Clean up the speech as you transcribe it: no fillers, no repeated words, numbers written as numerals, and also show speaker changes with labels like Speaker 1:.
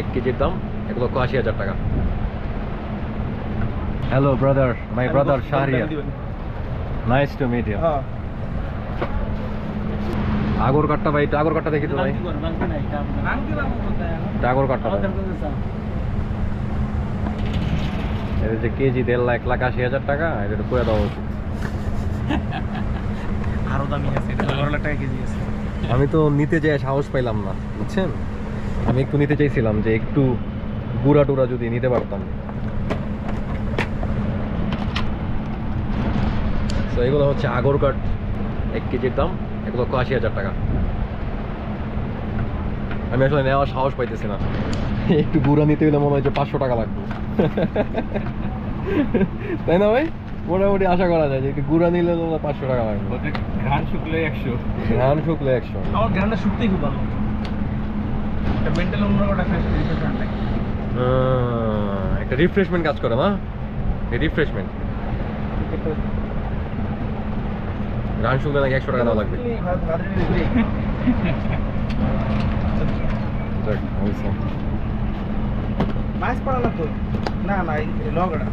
Speaker 1: 1 কেজির দাম 1,80,000 টাকা। Hello brother, my brother Shahriar, nice to meet you. আগর কাঠটা ভাই, আগর কাঠটা দেখি তো ভাই, আগর কাঠটা এটা যে কেজি 1,80,000 টাকা, এটা তো করে দেওয়া উচিত।
Speaker 2: আরো দামি আছে, এটা 12 লাখ টাকা কেজি আছে।
Speaker 1: আমি তো নিতে যাই সাহস পাইলাম না, বুঝছেন। আমি একটু নিতে চাইছিলাম যে একটু গুড়া টুরা যদি নিতে পারতাম। তো এগুলো হচ্ছে আগর কাঠ, 1 কেজির দাম 1,80,000 টাকা। আমি আসলে নেওয়ার সাহস পাইতেছি না। একটু গুড়া নিতে হলে মনে হয় যে 500 টাকা লাগবে, তাই না ভাই? মোটামুটি আশা করা যায় যে একটু গুড়া নিলে তো 500 টাকা লাগবে।
Speaker 2: ঘ্রাণ শুকলে 100,
Speaker 1: ঘ্রাণ শুকলে 100।
Speaker 2: আমার ঘ্রাণটা শুকতেই খুব ভালো। এটা মেন্টাল অন্যরকম একটা রিফ্রেশমেন্ট লাগে।
Speaker 1: একটা রিফ্রেশমেন্ট কাজ করে না, রিফ্রেশমেন্ট। ঘ্রাণ শুকলে নাকি 100 টাকা দেওয়া লাগবে। যাক, হয়েছে।
Speaker 2: মাছ পড়ালো তো না না, এই লগড়া